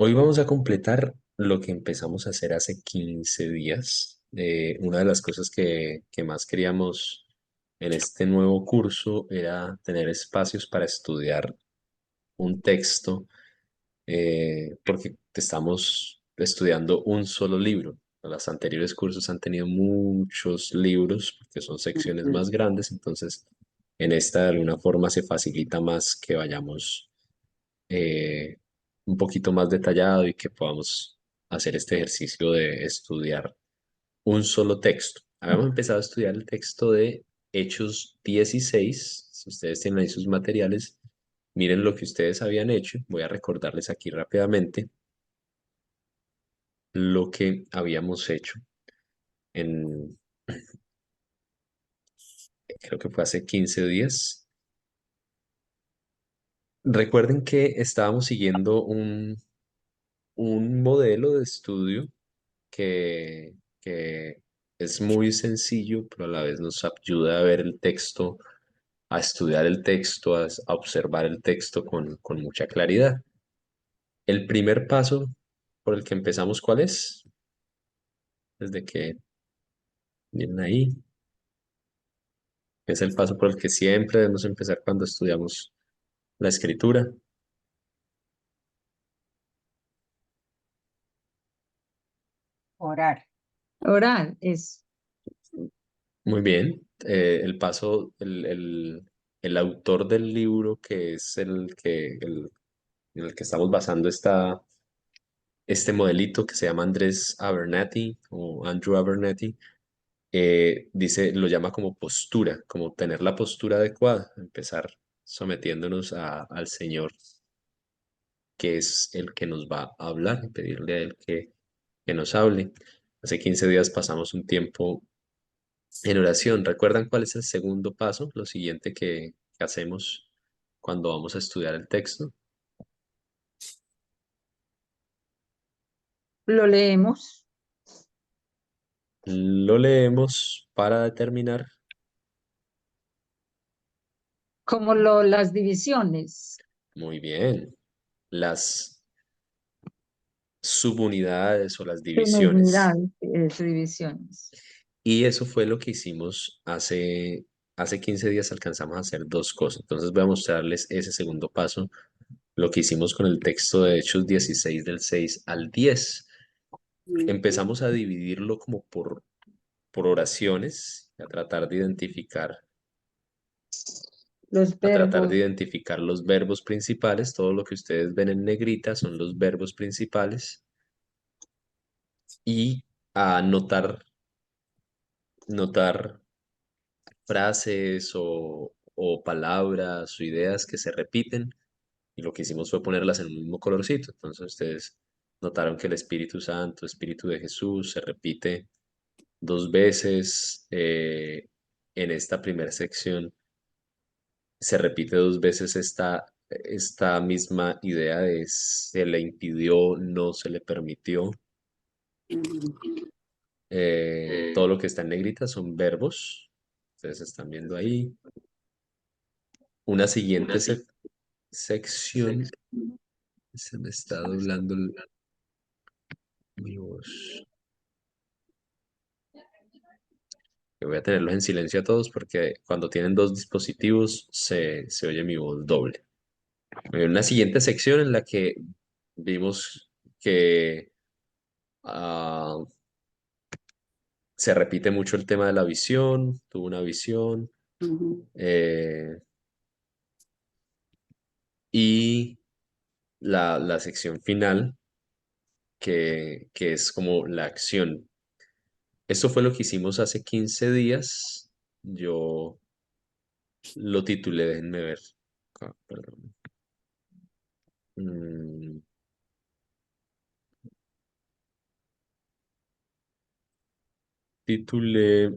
Hoy vamos a completar lo que empezamos a hacer hace 15 días. Una de las cosas que más queríamos en este nuevo curso era tener espacios para estudiar un texto, porque estamos estudiando un solo libro. Los anteriores cursos han tenido muchos libros porque son secciones Ujú. más grandes, entonces en esta de alguna forma se facilita más que vayamos eh, un poquito más detallado y que podamos hacer este ejercicio de estudiar un solo texto. Habíamos empezado a estudiar el texto de Hechos 16. Si ustedes tienen ahí sus materiales, miren lo que ustedes habían hecho. Voy a recordarles aquí rápidamente lo que habíamos hecho en, creo que fue hace 15 días. Recuerden que estábamos siguiendo un modelo de estudio que es muy sencillo, pero a la vez nos ayuda a ver el texto, a estudiar el texto, a observar el texto con mucha claridad. El primer paso por el que empezamos, ¿cuál es? Desde que vienen ahí. Es el paso por el que siempre debemos empezar cuando estudiamos la escritura. Orar. Orar es Muy bien. El autor del libro, que es en el que estamos basando este modelito que se llama Andrés Abernathy o Andrew Abernathy, dice, lo llama como postura, como tener la postura adecuada, empezar sometiéndonos al Señor, que es el que nos va a hablar, y pedirle a Él que nos hable. Hace 15 días pasamos un tiempo en oración. ¿Recuerdan cuál es el segundo paso? Lo siguiente que hacemos cuando vamos a estudiar el texto. lo leemos Lo leemos para determinar. como las divisiones, Muy bien. Las subunidades o las divisiones. benignidad, divisiones. Y eso fue lo que hicimos hace 15 días, alcanzamos a hacer dos cosas. Entonces voy a mostrarles ese segundo paso, lo que hicimos con el texto de Hechos 16 del 6 al 10. Empezamos a dividirlo como por oraciones, Los a tratar de verbos, identificar los verbos principales. Todo lo que ustedes ven en negrita son los verbos principales y a notar frases o palabras o ideas que se repiten, y lo que hicimos fue ponerlas en un mismo colorcito. Entonces ustedes notaron que el Espíritu Santo, Espíritu de Jesús, se repite dos veces en esta primera sección. Se repite dos veces esta misma idea de se le impidió, no se le permitió. Todo lo que está en negrita son verbos. Ustedes están viendo ahí. Una siguiente sección. Se me está doblando mi voz. Yo voy a tenerlos en silencio a todos porque cuando tienen dos dispositivos se oye mi voz doble. Hay una siguiente sección en la que vimos que ah, se repite mucho el tema de la visión, tuvo una visión, eh, y la sección final que es como la acción. Esto fue lo que hicimos hace 15 días. Yo lo titulé, déjenme ver. Perdón. Mm, Titulé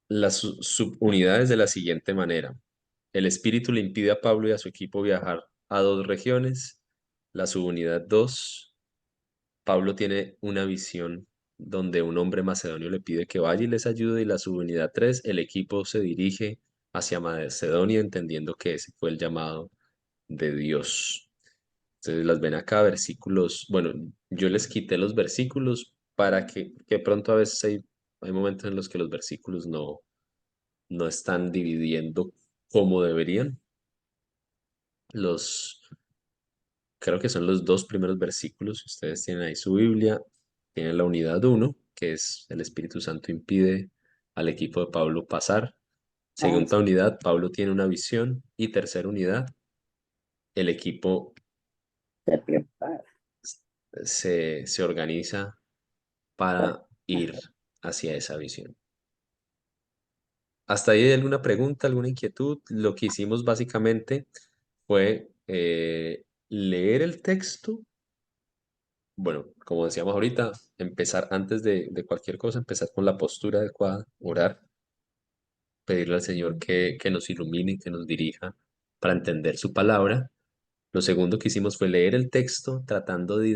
las subunidades de la siguiente manera. El espíritu le impide a Pablo y a su equipo viajar a dos regiones. La subunidad 2. Pablo tiene una visión donde un hombre macedonio le pide que vaya y les ayude. Y la subunidad 3. El equipo se dirige hacia Macedonia, entendiendo que ese fue el llamado de Dios. Entonces las ven acá, versículos, bueno, yo les quité los versículos para que pronto a veces hay momentos en los que los versículos no están dividiendo como deberían. Los, creo que son los dos primeros versículos. Ustedes tienen ahí su Biblia, tienen la unidad uno, que es el Espíritu Santo impide al equipo de Pablo pasar. Ah, Segunda unidad, Pablo tiene una visión. Y tercera unidad, el equipo se prepara. se organiza para ir hacia esa visión. ¿Hasta ahí hay alguna pregunta, alguna inquietud? Lo que hicimos básicamente fue leer el texto. Bueno, como decíamos ahorita, empezar antes de cualquier cosa, empezar con la postura adecuada, orar, pedirle al Señor que nos ilumine, que nos dirija para entender su palabra. Lo segundo que hicimos fue leer el texto tratando de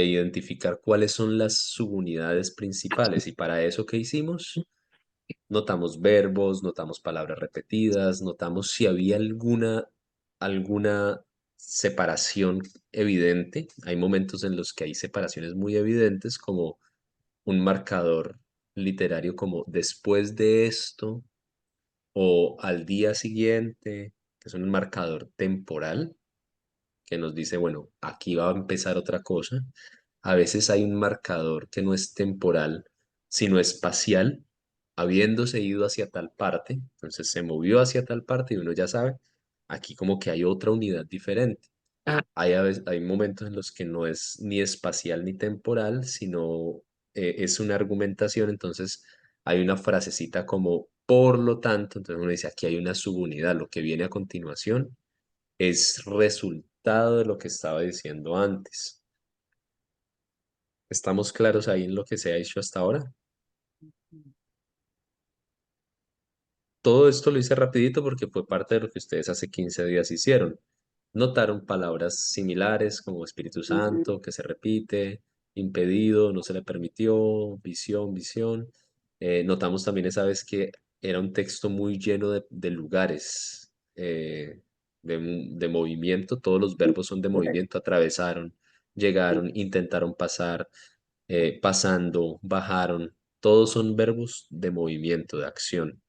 identificar cuáles son las subunidades principales. Y para eso, ¿qué hicimos? Notamos verbos, notamos palabras repetidas, notamos si había alguna separación evidente. Hay momentos en los que hay separaciones muy evidentes, como un marcador literario como después de esto o al día siguiente, que es un marcador temporal que nos dice, bueno, aquí va a empezar otra cosa. A veces hay un marcador que no es temporal, sino espacial, habiéndose ido hacia tal parte, entonces se movió hacia tal parte y uno ya sabe, aquí como que hay otra unidad diferente. Hay momentos en los que no es ni espacial ni temporal, sino es una argumentación, entonces hay una frasecita como por lo tanto, entonces uno dice, aquí hay una subunidad, lo que viene a continuación es resultado de lo que estaba diciendo antes. ¿Estamos claros ahí en lo que se ha hecho hasta ahora? Todo esto lo hice rapidito porque fue parte de lo que ustedes hace 15 días hicieron. Notaron palabras similares como Espíritu Ujú. Santo, que se repite, impedido, no se le permitió, visión, visión. Notamos también esa vez que era un texto muy lleno de lugares, de movimiento. Todos los verbos son de movimiento. Atravesaron, llegaron, intentaron pasar, pasando, bajaron. Todos son verbos de movimiento, de acción.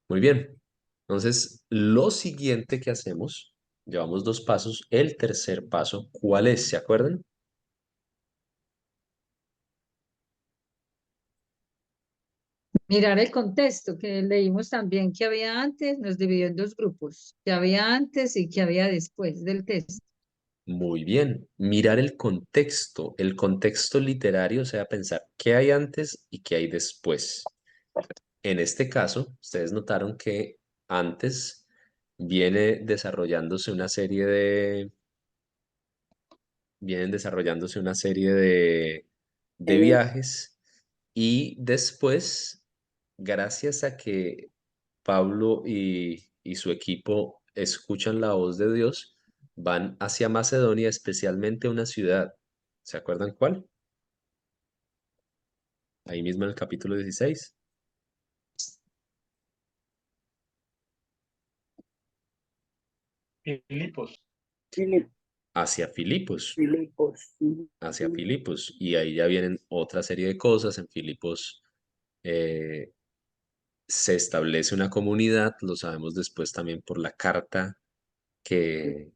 Muy bien. Entonces, lo siguiente que hacemos, llevamos dos pasos. El tercer paso, ¿cuál es? ¿Se acuerdan? Mirar el contexto que leímos también que había antes, nos dividió en dos grupos, que había antes y que había después del texto. Muy bien. Mirar el contexto literario, o sea, pensar qué hay antes y qué hay después. En este caso, ustedes notaron que antes vienen desarrollándose una serie de viajes y después, gracias a que Pablo y su equipo escuchan la voz de Dios, van hacia Macedonia, especialmente a una ciudad. ¿Se acuerdan cuál? Ahí mismo en el capítulo 16, Filipos. hacia Filipos, Filipos. hacia Filipos. Y ahí ya vienen otra serie de cosas. En Filipos eh, se establece una comunidad, lo sabemos después también por la carta que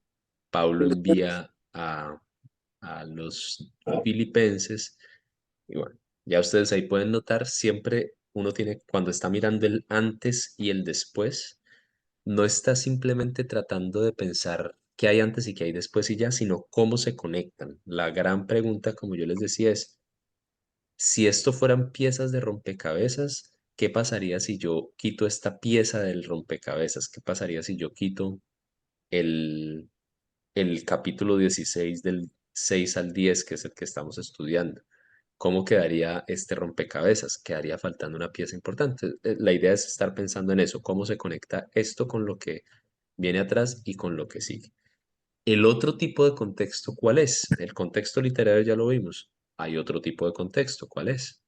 Pablo envía a los filipenses. Y bueno, ya ustedes ahí pueden notar, siempre uno tiene, cuando está mirando el antes y el después, no está simplemente tratando de pensar qué hay antes y qué hay después y ya, sino cómo se conectan. La gran pregunta, como yo les decía, es, si esto fueran piezas de rompecabezas, ¿qué pasaría si yo quito esta pieza del rompecabezas? ¿Qué pasaría si yo quito el, el capítulo 16 del 6 al 10, que es el que estamos estudiando? ¿Cómo quedaría este rompecabezas? Quedaría faltando una pieza importante. La idea es estar pensando en eso, cómo se conecta esto con lo que viene atrás y con lo que sigue. El otro tipo de contexto, ¿cuál es? El contexto literario ya lo vimos. Hay otro tipo de contexto, ¿cuál es?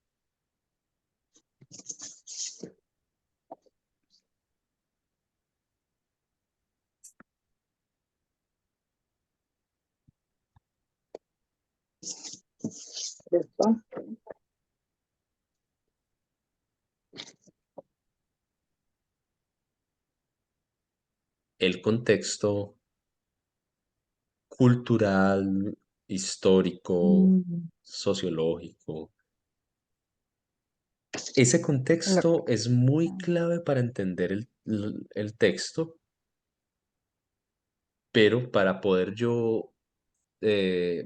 El contexto cultural, histórico, Mm, sociológico. Ese lo- contexto es muy clave para entender el texto, pero para poder yo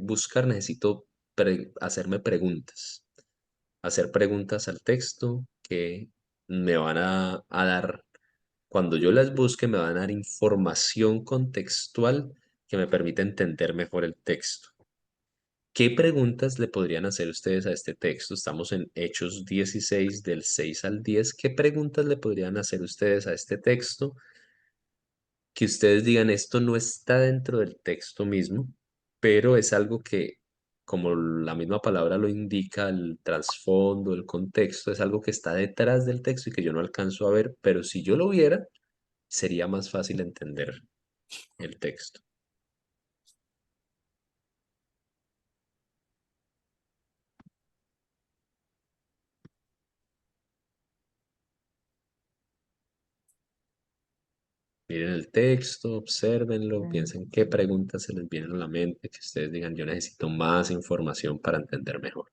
buscar necesito hacerme preguntas, hacer preguntas al texto que me van a dar, cuando yo las busque, me van a dar información contextual que me permite entender mejor el texto. ¿Qué preguntas le podrían hacer ustedes a este texto? Estamos en Hechos 16 del 6 al 10. ¿Qué preguntas le podrían hacer ustedes a este texto? Que ustedes digan, esto no está dentro del texto mismo, pero es algo que, como la misma palabra lo indica, el trasfondo, el contexto, es algo que está detrás del texto y que yo no alcanzo a ver, pero si yo lo viera, sería más fácil entender el texto. Miren el texto, obsérvenlo, piensen qué preguntas se les vienen a la mente, que ustedes digan, yo necesito más información para entender mejor.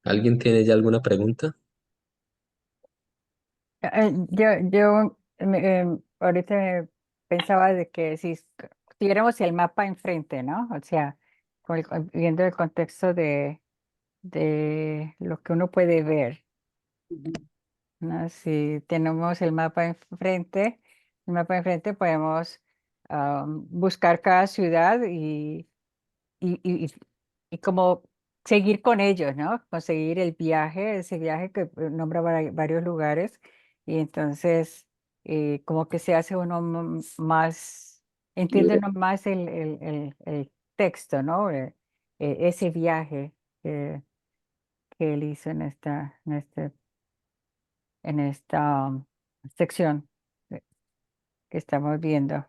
¿Alguien tiene ya alguna pregunta? Ahorita pensaba de que si tuviéramos el mapa enfrente, ¿no? O sea, viendo el contexto de lo que uno puede ver, ¿no? Si tenemos el mapa enfrente podemos buscar cada ciudad y, y, y- y como seguir con ellos, ¿no? Conseguir el viaje, ese viaje que nombra varios lugares y entonces como que se hace uno más, entiende uno más el texto, ¿no? Ese viaje que él hizo en esta sección eh, que estamos viendo.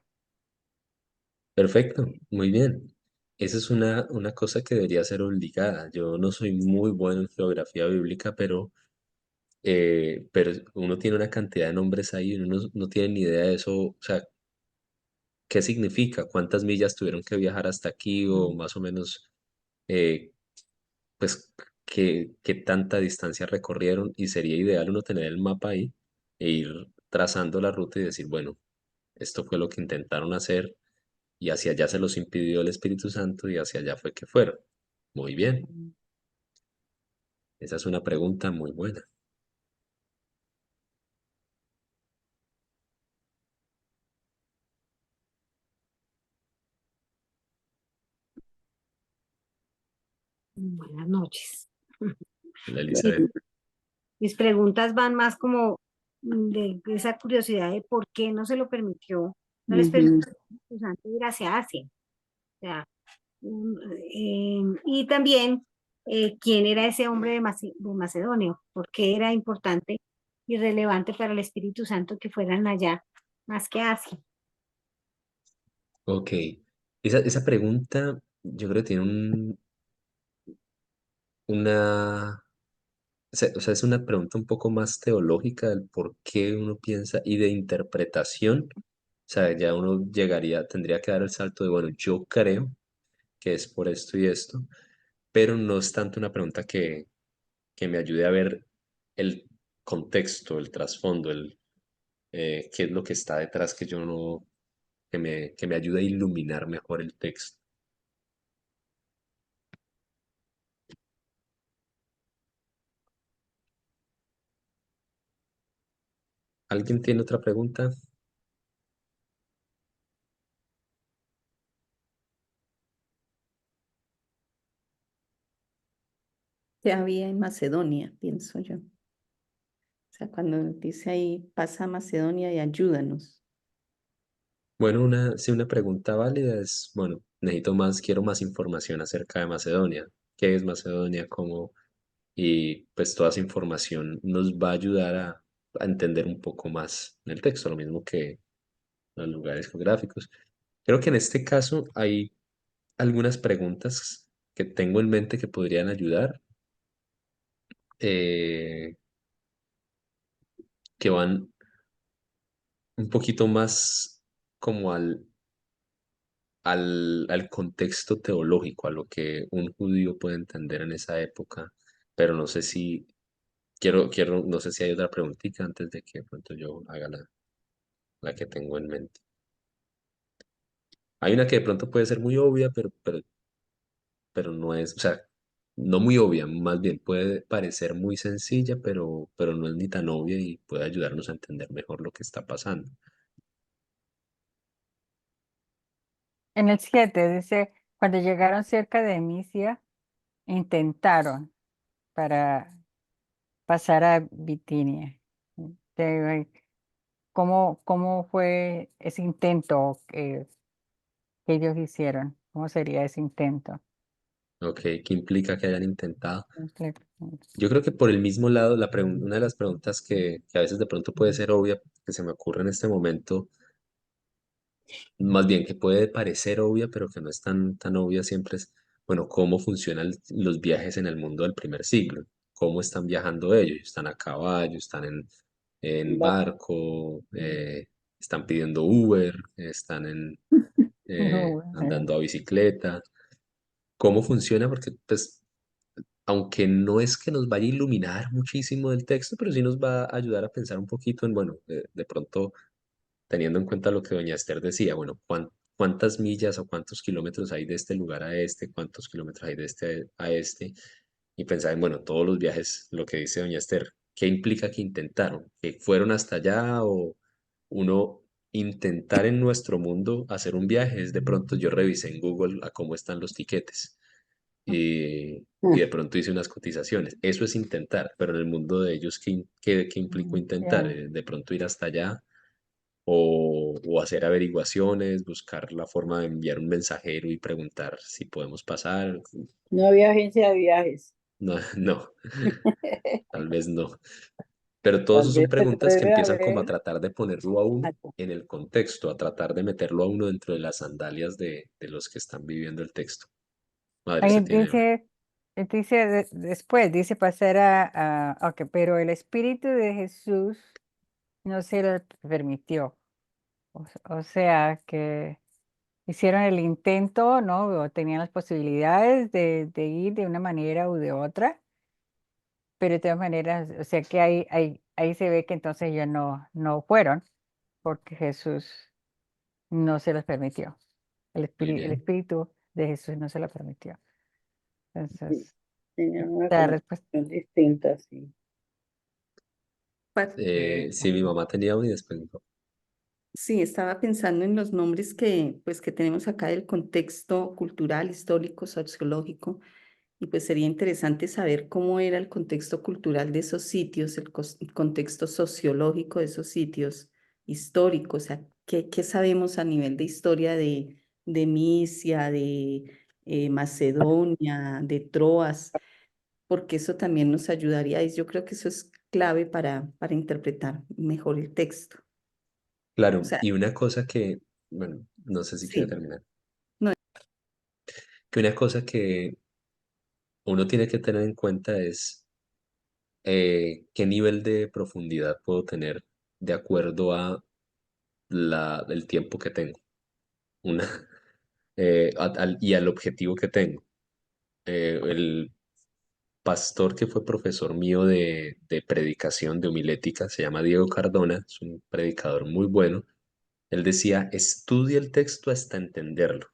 Perfecto, muy bien. Esa es una cosa que debería ser obligada. Yo no soy muy bueno en geografía bíblica, pero uno tiene una cantidad de nombres ahí y uno no tiene ni idea de eso. O sea, ¿qué significa? ¿Cuántas millas tuvieron que viajar hasta aquí? O mm, más o menos, eh, pues, qué tanta distancia recorrieron. Y sería ideal uno tener el mapa ahí e ir trazando la ruta y decir, bueno, esto fue lo que intentaron hacer y hacia allá se los impidió el Espíritu Santo y hacia allá fue que fueron. Muy bien, mm. esa es una pregunta muy buena. Buenas noches. La Eh, Elizabeth. Mis preguntas van más como de esa curiosidad de por qué no se lo permitió, no les permitió al Espíritu Santo ir hacia Asia. O sea, y también quién era ese hombre de Macedonio, por qué era importante y relevante para el Espíritu Santo que fueran allá más que Asia. Ok, esa pregunta yo creo que tiene una, o sea, es una pregunta un poco más teológica del por qué uno piensa y de interpretación. O sea, ya uno tendría que dar el salto de, bueno, yo creo que es por esto y esto, pero no es tanto una pregunta que me ayude a ver el contexto, el trasfondo, qué es lo que está detrás que yo no, que me ayude a iluminar mejor el texto. ¿Alguien tiene otra pregunta? que había en Macedonia, pienso yo. O sea, cuando dice ahí, pasa a Macedonia y ayúdanos. Bueno, sí, una pregunta válida es, bueno, quiero más información acerca de Macedonia. ¿Qué es Macedonia? ¿Cómo? Y pues toda esa información nos va a ayudar a entender un poco más el texto, lo mismo que los lugares geográficos. Creo que en este caso hay algunas preguntas que tengo en mente que podrían ayudar, eh, que van un poquito más como al contexto teológico, a lo que un judío puede entender en esa época, pero no sé si no sé si hay otra preguntita antes de que de pronto yo haga la que tengo en mente. Hay una que de pronto puede ser muy obvia, pero no es, o sea, no muy obvia, más bien puede parecer muy sencilla, pero no es ni tan obvia y puede ayudarnos a entender mejor lo que está pasando. En el 7 dice, cuando llegaron cerca de Misia, intentaron para pasar a Bitinia. De- ¿Cómo fue ese intento que ellos hicieron? ¿Cómo sería ese intento? Ok, ¿qué implica que hayan intentado? Comple- Yo creo que por el mismo lado, una de las preguntas que a veces de pronto puede ser obvia, que se me ocurre en este momento, más bien que puede parecer obvia, pero que no es tan obvia siempre es, bueno, cómo funcionan los viajes en el mundo del primer siglo, cómo están viajando ellos, están a caballo, están en barco, están pidiendo Uber, están No, andando a bicicleta, cómo funciona, porque pues, aunque no es que nos vaya a iluminar muchísimo del texto, pero sí nos va a ayudar a pensar un poquito en, bueno, de pronto teniendo en cuenta lo que doña Esther decía, bueno, cuántas millas o cuántos kilómetros hay de este lugar a este, cuántos kilómetros hay de este a este, y pensar en, bueno, todos los viajes, lo que dice doña Esther, ¿qué implica que intentaron? ¿Que fueron hasta allá o uno intentar en nuestro mundo hacer un viaje? Es de pronto yo revisé en Google a cómo están los tiquetes. Y de pronto hice unas cotizaciones. Eso es intentar, pero en el mundo de ellos, ¿qué implicó intentar? ya. De pronto ir hasta allá o hacer averiguaciones, buscar la forma de enviar un mensajero y preguntar si podemos pasar. No había agencia de viajes. No, no, tal vez no. Pero todas Tal esas vez son preguntas que debe empiezan como a haber. tratar de ponerlo a uno en el contexto, a tratar de meterlo a uno dentro de las sandalias de los que están viviendo el texto. Madre, Ahí se tiene una. dice después, dice pasar ok, pero el Espíritu de Jesús no se lo permitió. O sea que hicieron el intento, ¿no? O tenían las posibilidades de ir de una manera u de otra, pero de todas maneras, o sea que ahí se ve que entonces ellos no fueron, porque Jesús no se los permitió. Muy El bien. Espíritu de Jesús no se lo permitió. Sí, Entonces, tenían una la respuesta. concepción distinta, sí. Sí, mi mamá tenía uno y después no. Sí, estaba pensando en los nombres que, pues, que tenemos acá del contexto cultural, histórico, sociológico, y pues sería interesante saber cómo era el contexto cultural de esos sitios, el contexto sociológico de esos sitios históricos, o sea, qué sabemos a nivel de historia de Misia, de Macedonia, de Troas, porque eso también nos ayudaría, y yo creo que eso es clave para interpretar mejor el texto. O Claro, sea, y una cosa que, bueno, no sé si quiero sí. terminar, No, que una cosa que uno tiene que tener en cuenta es qué nivel de profundidad puedo tener de acuerdo a el tiempo que tengo una, y al objetivo que tengo. El pastor que fue profesor mío de predicación, de homilética, se llama Diego Cardona, es un predicador muy bueno. Él decía, estudia el texto hasta entenderlo,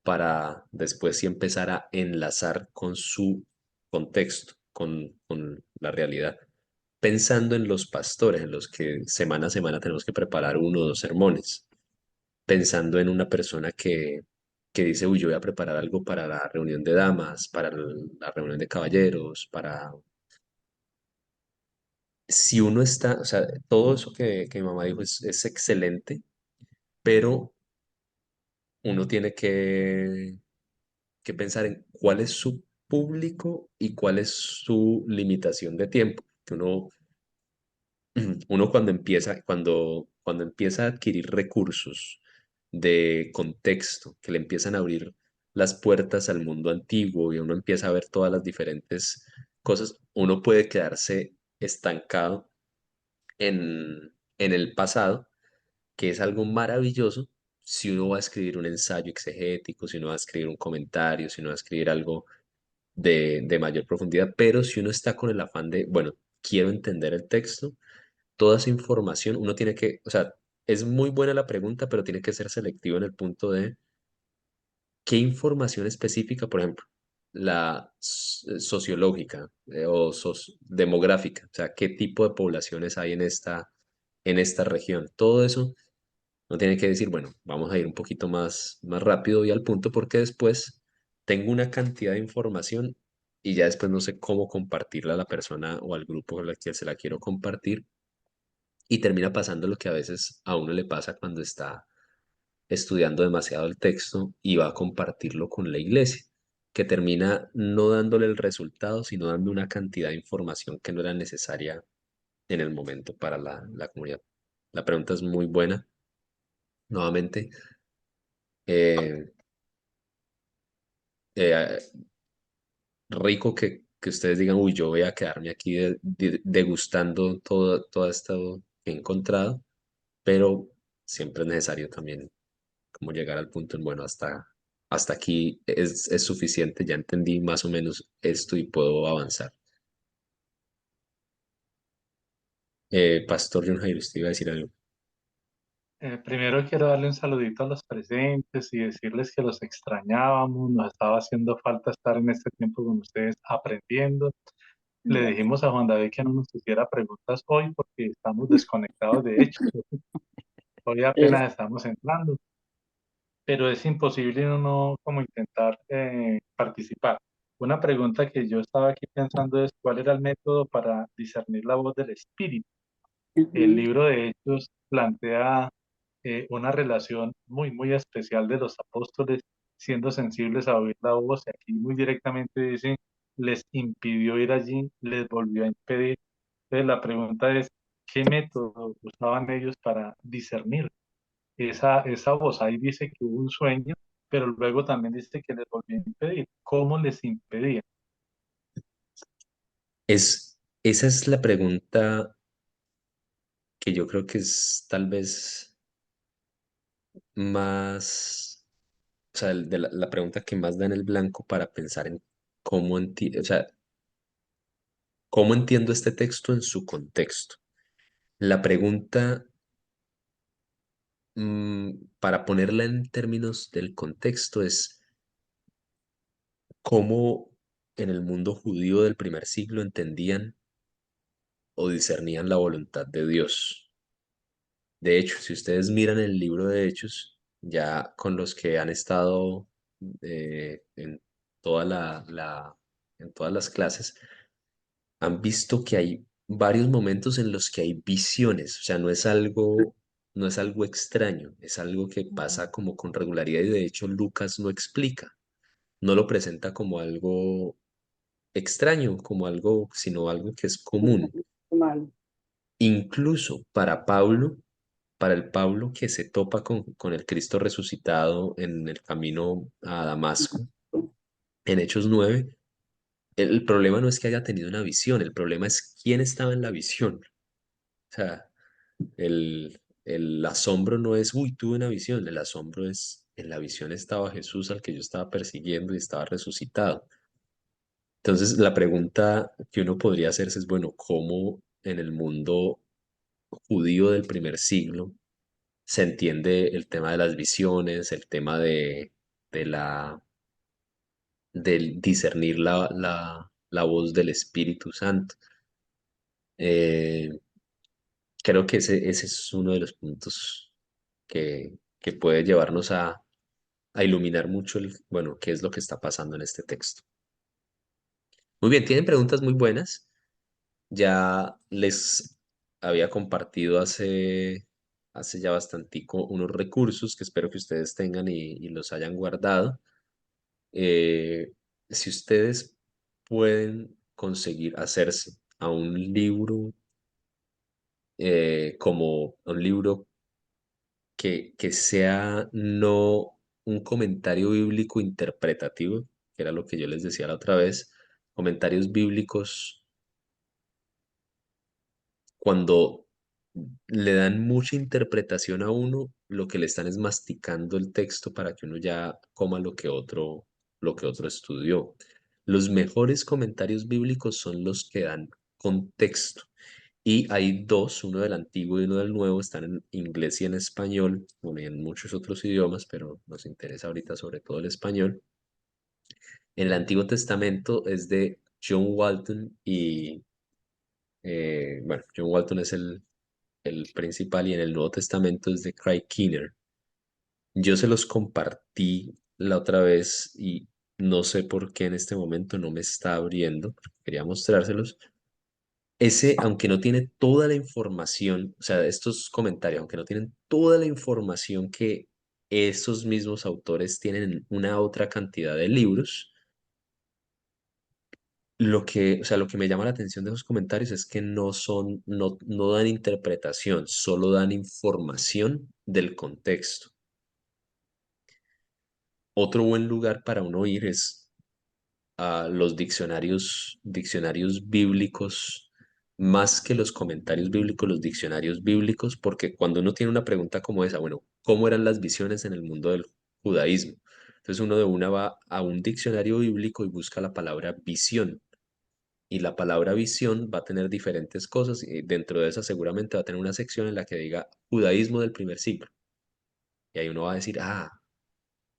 para después sí empezar a enlazar con su contexto, con la realidad, pensando en los pastores, en los que semana a semana tenemos que preparar uno o dos sermones, pensando en una persona que dice, uy, yo voy a preparar algo para la reunión de damas, para la reunión de caballeros, para... Si uno está, o sea, todo eso que mi mamá dijo es excelente, pero uno tiene que pensar en cuál es su público y cuál es su limitación de tiempo. Que uno cuando empieza a adquirir recursos de contexto que le empiezan a abrir las puertas al mundo antiguo y uno empieza a ver todas las diferentes cosas, uno puede quedarse estancado en el pasado, que es algo maravilloso si uno va a escribir un ensayo exegético, si uno va a escribir un comentario, si uno va a escribir algo de mayor profundidad, pero si uno está con el afán de, bueno, quiero entender el texto, toda esa información, uno tiene que, o sea, es muy buena la pregunta, pero tiene que ser selectivo en el punto de qué información específica, por ejemplo, la sociológica o demográfica, o sea, qué tipo de poblaciones hay en esta región. Todo eso no tiene que decir, bueno, vamos a ir un poquito más rápido y al punto porque después tengo una cantidad de información y ya después no sé cómo compartirla a la persona o al grupo con el que se la quiero compartir y termina pasando lo que a veces a uno le pasa cuando está estudiando demasiado el texto y va a compartirlo con la iglesia, que termina no dándole el resultado, sino dando una cantidad de información que no era necesaria en el momento para la comunidad. La pregunta es muy buena. Nuevamente, eh, eh, rico que ustedes digan, uy, yo voy a quedarme aquí degustando todo esto que he encontrado, pero siempre es necesario también como llegar al punto en, bueno, hasta aquí es suficiente, ya entendí más o menos esto y puedo avanzar. Pastor John Jairo, usted iba a decir algo. Primero quiero darle un saludito a los presentes y decirles que los extrañábamos, nos estaba haciendo falta estar en este tiempo con ustedes aprendiendo. Le dijimos a Juan David que no nos hiciera preguntas hoy porque estamos desconectados de hecho. Hoy Es, apenas estamos entrando, pero es imposible no como intentar participar. Una pregunta que yo estaba aquí pensando es cuál era el método para discernir la voz del Espíritu. El ujú, libro de Hechos plantea una relación muy especial de los apóstoles siendo sensibles a oír la voz. Y aquí muy directamente dice, les impidió ir allí, les volvió a impedir. Entonces la pregunta es, ¿qué método usaban ellos para discernir esa voz? Ahí dice que hubo un sueño, pero luego también dice que les volvió a impedir. ¿Cómo les impedía? Esa es la pregunta que yo creo que es tal vez más, o sea, la pregunta que más da en el blanco para pensar en o sea, cómo entiendo este texto en su contexto. La pregunta, para ponerla en términos del contexto, es cómo en el mundo judío del primer siglo entendían o discernían la voluntad de Dios. De hecho, si ustedes miran el libro de Hechos, ya con los que han estado en toda en todas las clases, han visto que hay varios momentos en los que hay visiones, o sea, no es algo extraño, es algo que pasa como con regularidad y de hecho Lucas no explica, no lo presenta como algo extraño, como algo, sino algo que es común. mal. Incluso para Pablo, para el Pablo que se topa con el Cristo resucitado en el camino a Damasco, en Hechos 9, el problema no es que haya tenido una visión, el problema es quién estaba en la visión. O sea, el asombro no es, uy, tuve una visión, el asombro es, en la visión estaba Jesús al que yo estaba persiguiendo y estaba resucitado. Entonces, la pregunta que uno podría hacerse es, bueno, ¿cómo en el mundo judío del primer siglo se entiende el tema de las visiones, el tema de del discernir la voz del Espíritu Santo? Eh, Creo que ese es uno de los puntos que puede llevarnos a iluminar mucho bueno, qué es lo que está pasando en este texto. Muy bien, tienen preguntas muy buenas. Ya les había compartido hace ya bastantico unos recursos que espero que ustedes tengan y los hayan guardado. Si ustedes pueden conseguir hacerse a un libro como un libro que sea no un comentario bíblico interpretativo, que era lo que yo les decía la otra vez, comentarios bíblicos cuando le dan mucha interpretación a uno, lo que le están es masticando el texto para que uno ya coma lo que otro estudió. Los mejores comentarios bíblicos son los que dan contexto. Y hay dos, uno del Antiguo y uno del Nuevo, están en inglés y en español, bueno, y en muchos otros idiomas, pero nos interesa ahorita sobre todo el español. En el Antiguo Testamento es de John Walton y, bueno, John Walton es el principal y en el Nuevo Testamento es de Craig Keener. Yo se los compartí la otra vez y no sé por qué en este momento no me está abriendo, porque quería mostrárselos. Ese, aunque no tiene toda la información, o sea, estos comentarios, aunque no tienen toda la información que esos mismos autores tienen en una otra cantidad de libros, o sea, lo que me llama la atención de esos comentarios es que no dan interpretación, solo dan información del contexto. Otro buen lugar para uno ir es a los diccionarios bíblicos, más que los comentarios bíblicos, los diccionarios bíblicos, porque cuando uno tiene una pregunta como esa, bueno, ¿cómo eran las visiones en el mundo del judaísmo? Entonces uno de una va a un diccionario bíblico y busca la palabra visión. Y la palabra visión va a tener diferentes cosas y dentro de esa seguramente va a tener una sección en la que diga judaísmo del primer siglo. Y ahí uno va a decir,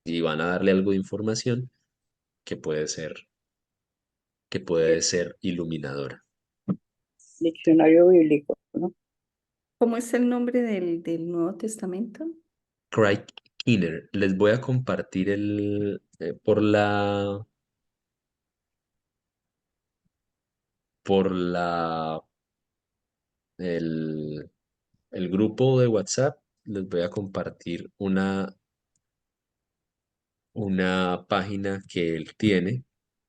y van a darle algo de información que puede ser, que puede ser iluminadora. Diccionario bíblico, ¿no? ¿Cómo es el nombre del Nuevo Testamento? Craig Keener, les voy a compartir por el, el grupo de WhatsApp, les voy a compartir una página que él tiene,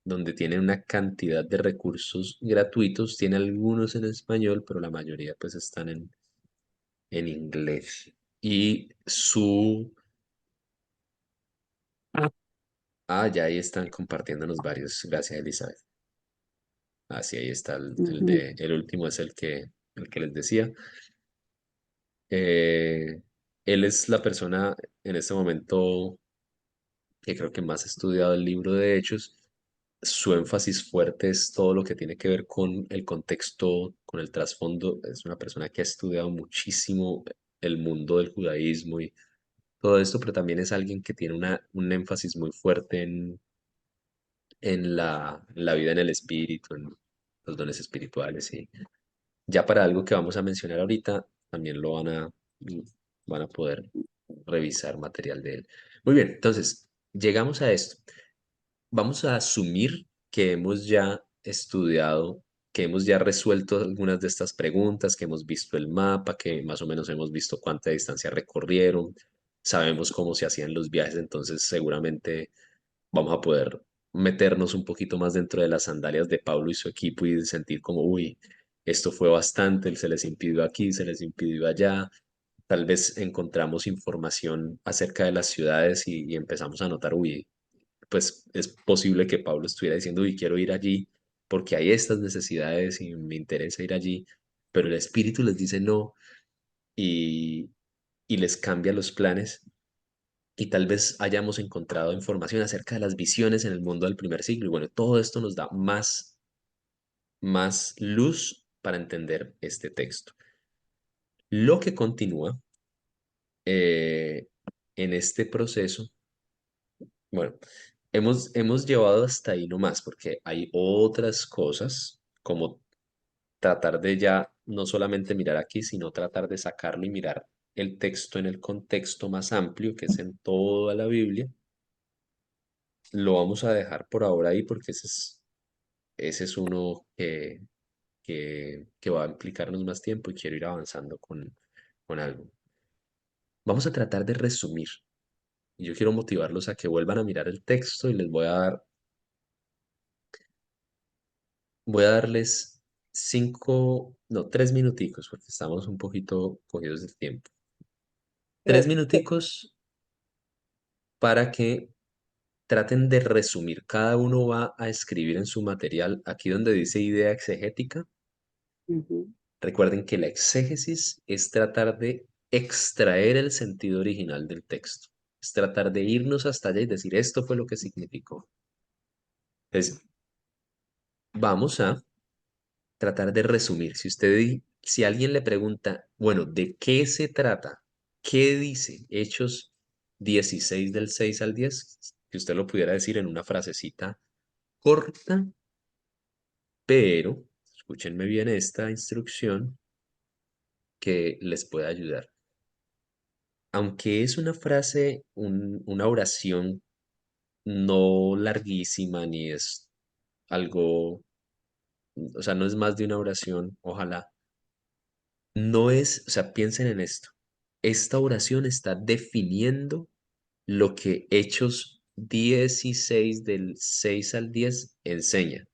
donde tiene una cantidad de recursos gratuitos, tiene algunos en español, pero la mayoría pues están en inglés. Y ya ahí están compartiéndonos varios. Gracias, Elizabeth. Sí, ahí está Ujú. el último es el que les decía. Eh, Él es la persona en este momento que creo que más ha estudiado el libro de Hechos. Su énfasis fuerte es todo lo que tiene que ver con el contexto, con el trasfondo. Es una persona que ha estudiado muchísimo el mundo del judaísmo y todo esto, pero también es alguien que tiene un énfasis muy fuerte en la vida en el espíritu, en los dones espirituales. Y ya para algo que vamos a mencionar ahorita, también van a poder revisar material de él. Muy bien, entonces, llegamos a esto. Vamos a asumir que hemos ya estudiado, que hemos ya resuelto algunas de estas preguntas, que hemos visto el mapa, que más o menos hemos visto cuánta distancia recorrieron, sabemos cómo se hacían los viajes, entonces seguramente vamos a poder meternos un poquito más dentro de las sandalias de Pablo y su equipo y sentir como, uy, esto fue bastante, se les impidió aquí, se les impidió allá. Tal vez encontramos información acerca de las ciudades y empezamos a notar, uy, pues es posible que Pablo estuviera diciendo, uy, quiero ir allí porque hay estas necesidades y me interesa ir allí, pero el Espíritu les dice no y, y les cambia los planes y tal vez hayamos encontrado información acerca de las visiones en el mundo del primer siglo. Y bueno, todo esto nos da más luz para entender este texto. Lo que continúa eh, en este proceso, bueno, hemos llevado hasta ahí nomás, porque hay otras cosas, como tratar de ya no solamente mirar aquí, sino tratar de sacarlo y mirar el texto en el contexto más amplio, que es en toda la Biblia. lo vamos a dejar por ahora ahí porque ese es uno que va a implicarnos más tiempo y quiero ir avanzando con algo. Vamos a tratar de resumir. Y yo quiero motivarlos a que vuelvan a mirar el texto y les voy a darles 3 minuticos porque estamos un poquito cogidos del tiempo. Tres Pero, minuticos para que traten de resumir. Cada uno va a escribir en su material, aquí donde dice idea exegética. ujú. Recuerden que la exégesis es tratar de extraer el sentido original del texto. Es tratar de irnos hasta allá y decir, esto fue lo que significó. Entonces, vamos a tratar de resumir. Si alguien le pregunta, bueno, ¿de qué se trata? ¿Qué dice Hechos 16 del 6 al 10? Que usted lo pudiera decir en una frasecita corta, pero escúchenme bien esta instrucción que les puede ayudar. Aunque es una frase, una oración no larguísima ni es algo, o sea, no es más de una oración, ojalá. No es, o sea, piensen en esto. Esta oración está definiendo lo que Hechos 16 del 6 al 10 enseña.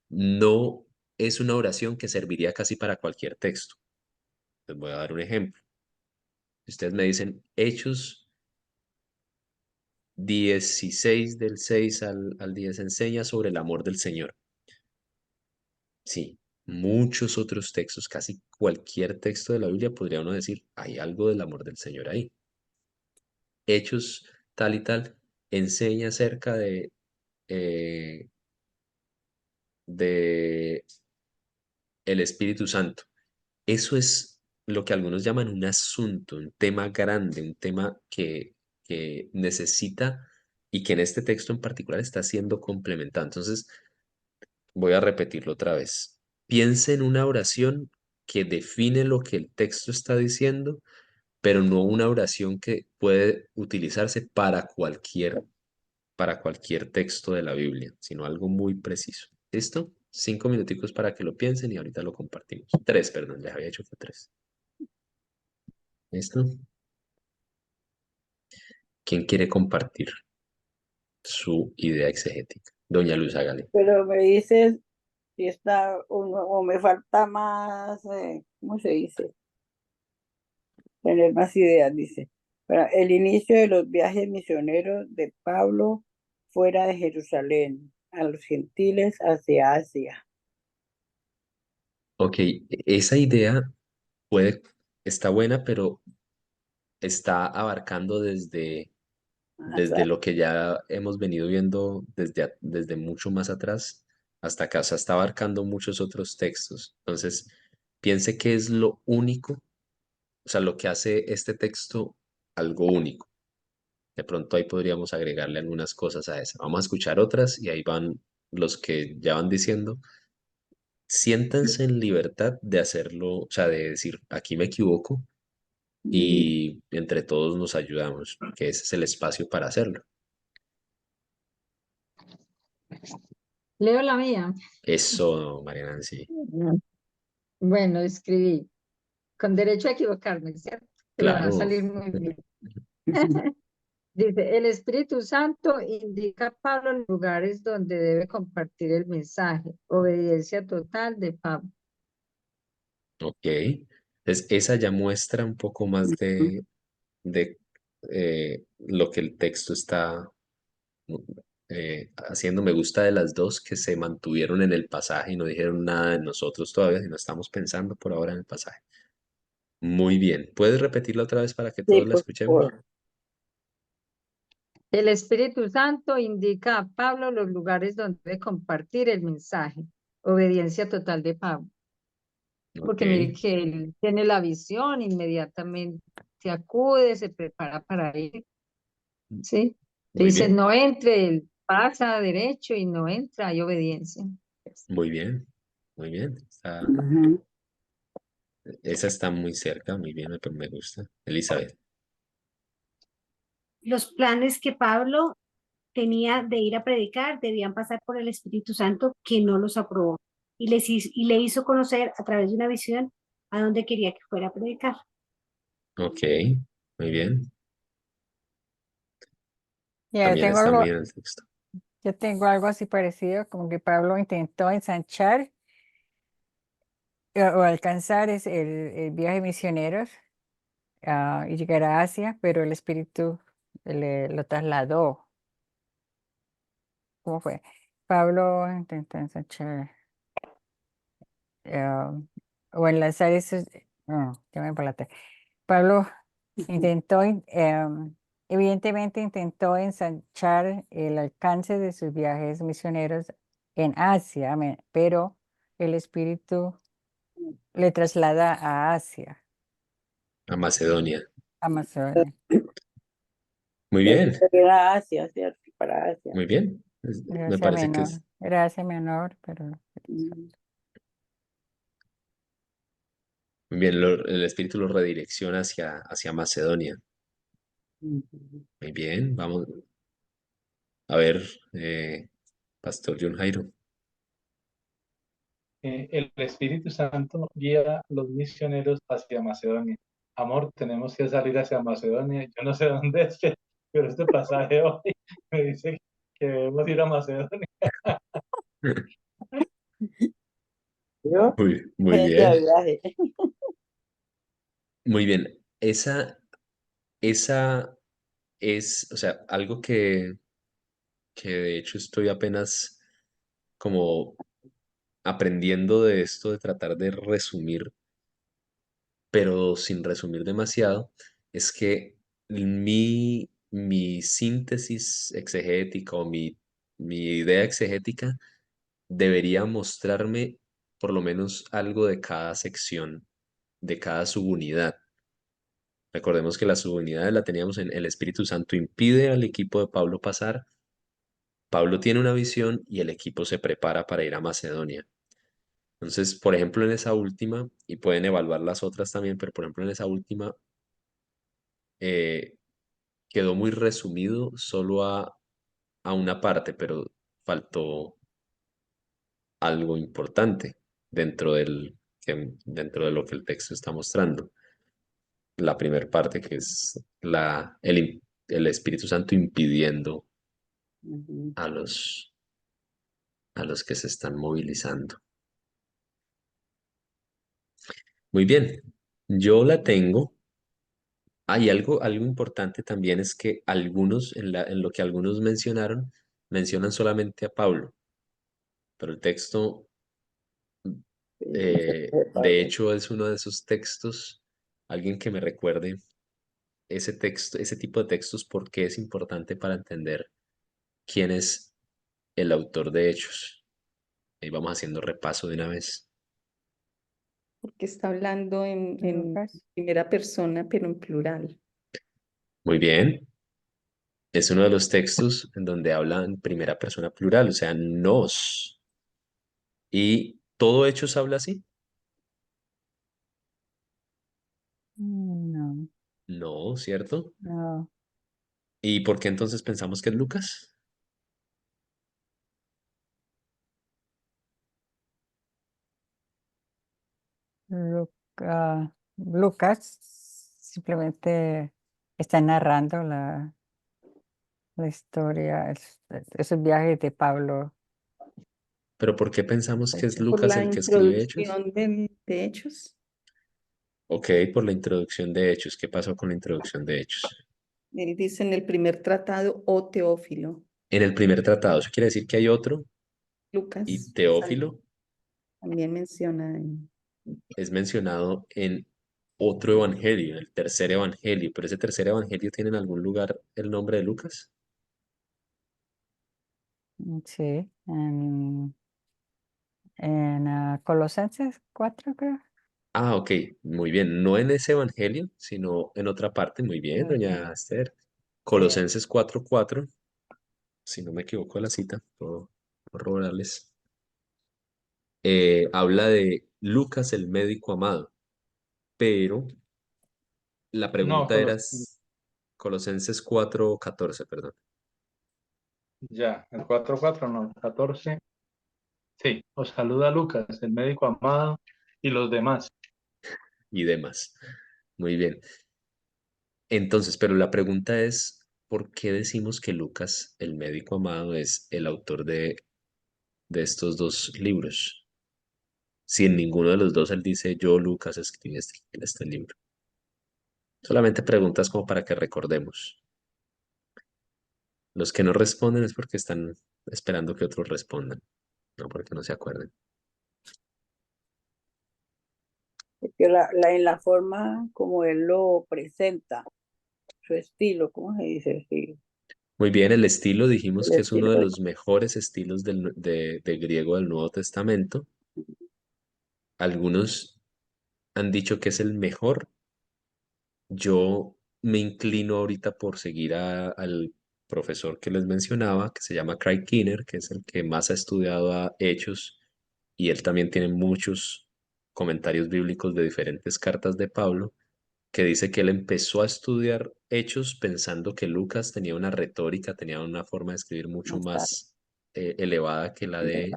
No es una oración que serviría casi para cualquier texto. Les voy a dar un ejemplo. Si ustedes me dicen Hechos 16 del 6 al 10 enseña sobre el amor del Señor. Sí, muchos otros textos, casi cualquier texto de la Biblia podría uno decir, hay algo del amor del Señor ahí. Hechos tal y tal enseña acerca eh, de el Espíritu Santo. Eso es lo que algunos llaman un asunto, un tema grande, un tema que necesita y que en este texto en particular está siendo complementado. Entonces, voy a repetirlo otra vez. Piense en una oración que define lo que el texto está diciendo, pero no una oración que puede utilizarse para cualquier texto de la Biblia, sino algo muy preciso. ¿Listo? 5 minuticos para que lo piensen y ahorita lo compartimos. 3, perdón, les había hecho que 3. ¿Listo? ¿Quién quiere compartir su idea exegética? Doña Luz, hágale. Pero me dices si está o me falta más, ¿cómo se dice? Tener más ideas, dice. El inicio de los viajes misioneros de Pablo fuera de Jerusalén, a los gentiles hacia Asia. Ok, esa idea está buena, pero está abarcando desde Atrás. lo que ya hemos venido viendo desde mucho más atrás hasta acá. O sea, está abarcando muchos otros textos. Entonces, piense que es lo único, o sea, lo que hace este texto algo único. De pronto ahí podríamos agregarle algunas cosas a esa. Vamos a escuchar otras y ahí van los que ya van diciendo. Siéntanse en libertad de hacerlo, o sea, de decir, aquí me equivoco Mm, y entre todos nos ayudamos, que ese es el espacio para hacerlo. Leo la mía. Eso, Mariana, Nancy. Bueno, escribí, con derecho a equivocarme, ¿cierto? Pero va a Claro. salir muy bien. Dice, el Espíritu Santo indica a Pablo los lugares donde debe compartir el mensaje. Obediencia total de Pablo. Ok. Entonces, esa ya muestra un poco más de lo que el texto está haciendo. Me gusta de las dos que se mantuvieron en el pasaje y no dijeron nada de nosotros todavía, sino estamos pensando por ahora en el pasaje. Muy bien. ¿Puedes repetirla otra vez para que Sí, todos la por escuchemos? favor. El Espíritu Santo indica a Pablo los lugares donde debe compartir el mensaje. Obediencia total de Pablo. Ok. Porque mire que él tiene la visión, inmediatamente se acude, se prepara para ir, ¿sí? Muy Dice, bien. no entre, él pasa derecho y no entra, hay obediencia. Muy bien. Muy bien. Ujú. Esa está muy cerca. Muy bien. Me gusta. Elizabeth. Los planes que Pablo tenía de ir a predicar, debían pasar por el Espíritu Santo, que no los aprobó. Y le hizo conocer a través de una visión a dónde quería que fuera a predicar. Ok, muy bien. Ya, También está muy en el texto. yo tengo algo así parecido, como que Pablo intentó ensanchar o alcanzar el viaje de misioneros y llegar a Asia, pero el Espíritu lo trasladó. ¿Cómo fue? Pablo intentó ensanchar eh, o enlazar esos. No, ya me embolaté. Pablo intentó, evidentemente intentó ensanchar el alcance de sus viajes misioneros en Asia, pero el Espíritu le traslada a Asia, A Macedonia. a Macedonia. Muy Ya bien, era Asia, ¿cierto? Para Asia. muy bien. Era Me Asia parece que menor, era Asia menor, pero Mm, muy bien. El espíritu lo redirecciona hacia Macedonia. ujú. Muy bien, vamos a ver, Pastor John Jairo. El Espíritu Santo guía a los misioneros hacia Macedonia. Amor, tenemos que salir hacia Macedonia. Yo no sé dónde es, pero este pasaje hoy me dice que debemos ir a Macedonia. Yo, Muy gente de bien, viaje. muy bien. Esa es, o sea, algo que de hecho estoy apenas como aprendiendo de esto, de tratar de resumir, pero sin resumir demasiado, es que mi síntesis exegética o mi idea exegética debería mostrarme por lo menos algo de cada sección, de cada subunidad. Recordemos que la subunidad la teníamos en el Espíritu Santo impide al equipo de Pablo pasar. Pablo tiene una visión y el equipo se prepara para ir a Macedonia. Entonces, por ejemplo, en esa última, y pueden evaluar las otras también, pero por ejemplo, en esa última eh, quedó muy resumido solo a una parte, pero faltó algo importante dentro de lo que el texto está mostrando. La primera parte, que es el Espíritu Santo impidiendo Ujú. a los que se están movilizando. Muy bien, yo la tengo. Hay algo importante también es que algunos, en lo que algunos mencionaron, mencionan solamente a Pablo, pero el texto, Sí, eso es de de Pablo. hecho, es uno de esos textos, alguien que me recuerde ese texto, ese tipo de textos, porque es importante para entender quién es el autor de Hechos. Ahí vamos haciendo repaso de una vez. Porque está hablando en Lucas. primera persona, pero en plural. Muy bien, es uno de los textos en donde habla en primera persona plural, o sea, nos. Y todo Hechos habla así. No, No, ¿cierto? no. ¿Y por qué entonces pensamos que es Lucas? Lucas simplemente está narrando la historia, esos viajes de Pablo. ¿Pero por qué pensamos que es Por Lucas la el que escribe Hechos? introducción de Hechos. Ok, por la introducción de Hechos. ¿Qué pasó con la introducción de Hechos? Él dice en el primer tratado, o Teófilo, En el primer tratado, eso quiere decir que hay otro, y Lucas, Teófilo también menciona es mencionado en otro evangelio, en el tercer evangelio, pero ese tercer evangelio tiene en algún lugar el nombre de Lucas. Sí, en Colosenses 4, creo. Ah, ok, muy bien. No en ese evangelio, sino en otra parte. Muy bien, Ujú. doña Esther. Sí. Colosenses 4:4, si no me equivoco la cita, puedo corroborarles. Habla de Lucas el médico amado, pero la No, pregunta era Colosenses 4:14, perdón. Ya, el 4:4 no, el 14. Sí, os saluda Lucas, el médico amado, y los demás. y demás. Muy bien. Entonces, pero la pregunta es, ¿por qué decimos que Lucas, el médico amado, es el autor de estos dos libros? Si en ninguno de los dos él dice, yo, Lucas, escribí este libro. Solamente preguntas como para que recordemos. Los que no responden es porque están esperando que otros respondan, no porque no se acuerden. Porque en la forma como él lo presenta, su estilo, ¿cómo se dice? Sí, Muy bien, el estilo dijimos el que es uno estilo de de... los mejores estilos de griego del Nuevo Testamento. Algunos han dicho que es el mejor. Yo me inclino ahorita por seguir al profesor que les mencionaba, que se llama Craig Kinner, que es el que más ha estudiado a Hechos, y él también tiene muchos comentarios bíblicos de diferentes cartas de Pablo, que dice que él empezó a estudiar Hechos pensando que Lucas tenía una retórica, tenía una forma de escribir mucho Más tarde. más elevada que la de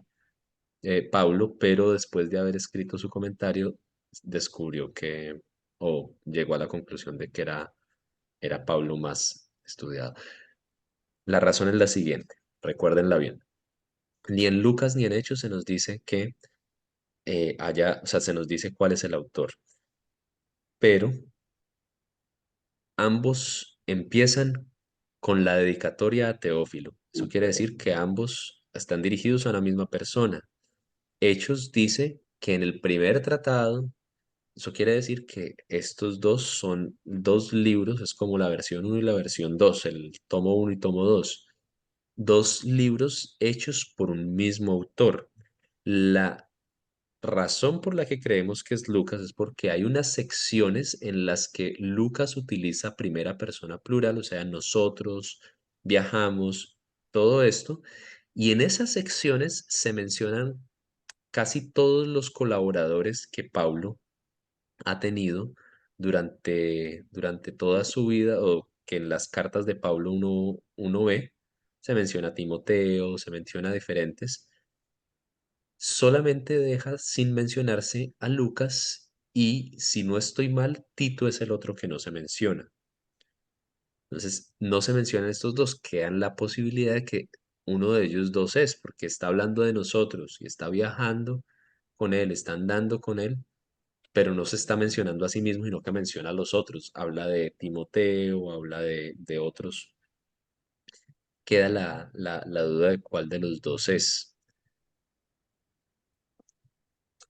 Pablo, pero después de haber escrito su comentario, descubrió que, o llegó a la conclusión de que era Pablo más estudiado. La razón es la siguiente, recuérdenla bien. Ni en Lucas ni en Hechos se nos dice que o sea, se nos dice cuál es el autor, pero ambos empiezan con la dedicatoria a Teófilo. Eso quiere decir que ambos están dirigidos a una misma persona. Hechos dice que en el primer tratado, eso quiere decir que estos dos son dos libros, es como la versión uno y la versión 2, el tomo uno y tomo 2, dos libros hechos por un mismo autor. La razón por la que creemos que es Lucas es porque hay unas secciones en las que Lucas utiliza primera persona plural, o sea, nosotros, viajamos, todo esto, y en esas secciones se mencionan casi todos los colaboradores que Pablo ha tenido durante toda su vida, o que en las cartas de Pablo uno ve, se menciona a Timoteo, se menciona a diferentes, solamente deja sin mencionarse a Lucas y, si no estoy mal, Tito es el otro que no se menciona. Entonces, no se mencionan estos dos, quedan la posibilidad de que uno de ellos dos es, porque está hablando de nosotros y está viajando con él, está andando con él, pero no se está mencionando a sí mismo, sino que menciona a los otros. Habla de Timoteo, habla de otros. Queda la duda de cuál de los dos es.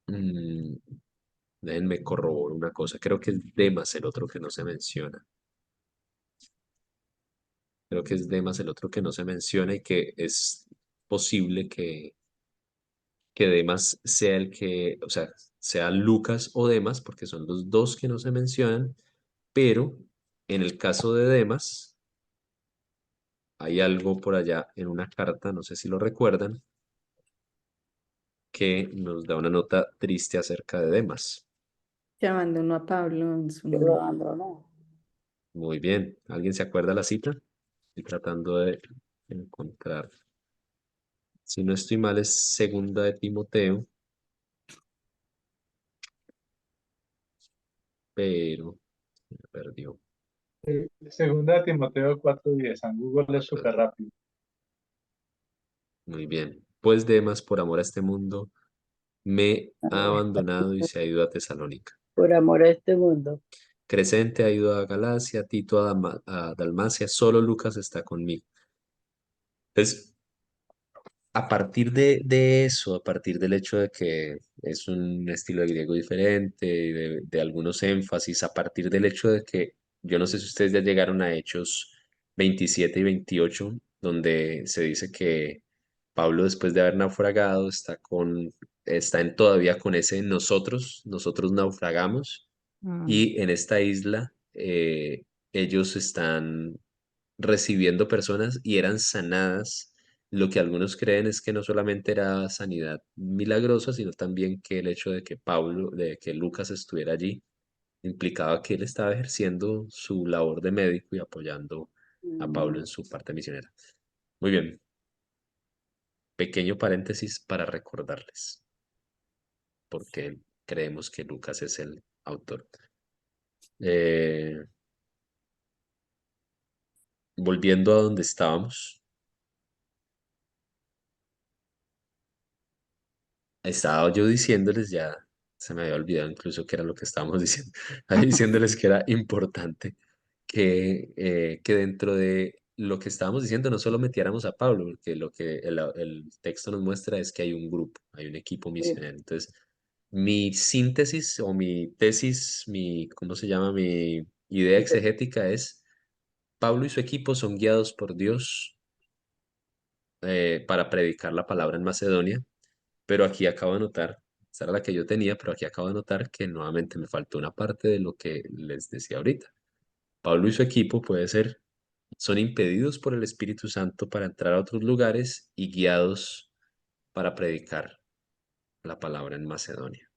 Mm, déjenme corroborar una cosa. Creo que es Demas el otro que no se menciona. Creo que es Demas el otro que no se menciona y que es posible que Demas sea el que, o sea, sea Lucas o Demas, porque son los dos que no se mencionan, pero en el caso de Demas, hay algo por allá en una carta, no sé si lo recuerdan, que nos da una nota triste acerca de Demas. Que abandonó a Pablo en su Que lo momento. abandonó. Muy bien, ¿alguien se acuerda la cita? Estoy tratando de encontrar. Si no estoy mal, es segunda de Timoteo, pero se me perdió. Segunda de Timoteo 4:10. En Google es súper rápido. Muy bien. Pues Demas, por amor a este mundo, me ha abandonado y se ha ido a Tesalónica. Por amor a este mundo. Crescente ha ido a Galacia, Tito a Dalmacia, solo Lucas está conmigo. Entonces, a partir de eso, a partir del hecho de que es un estilo de griego diferente, de algunos énfasis, a partir del hecho de que, yo no sé si ustedes ya llegaron a Hechos 27 y 28, donde se dice que Pablo, después de haber naufragado, todavía con ese nosotros naufragamos, Mm, y en esta isla ellos están recibiendo personas y eran sanadas. Lo que algunos creen es que no solamente era sanidad milagrosa, sino también que el hecho de que Lucas estuviera allí, implicaba que él estaba ejerciendo su labor de médico y apoyando a Pablo Mm, en su parte misionera. Muy bien. pequeño paréntesis para recordarles, porque creemos que Lucas es el autor. Eh, Volviendo a donde estábamos, estaba yo diciéndoles, ya se me había olvidado incluso qué era lo que estábamos diciendo, ahí diciéndoles que era importante que dentro de lo que estábamos diciendo no solo metiéramos a Pablo, porque lo que el texto nos muestra es que hay un grupo, hay un equipo misionero. Entonces, mi síntesis o mi tesis, ¿cómo se llama? Mi idea exegética es, Pablo y su equipo son guiados por Dios para predicar la palabra en Macedonia, pero aquí acabo de notar, esa era la que yo tenía, pero aquí acabo de notar que nuevamente me faltó una parte de lo que les decía ahorita. Pablo y su equipo son impedidos por el Espíritu Santo para entrar a otros lugares y guiados para predicar la palabra en Macedonia.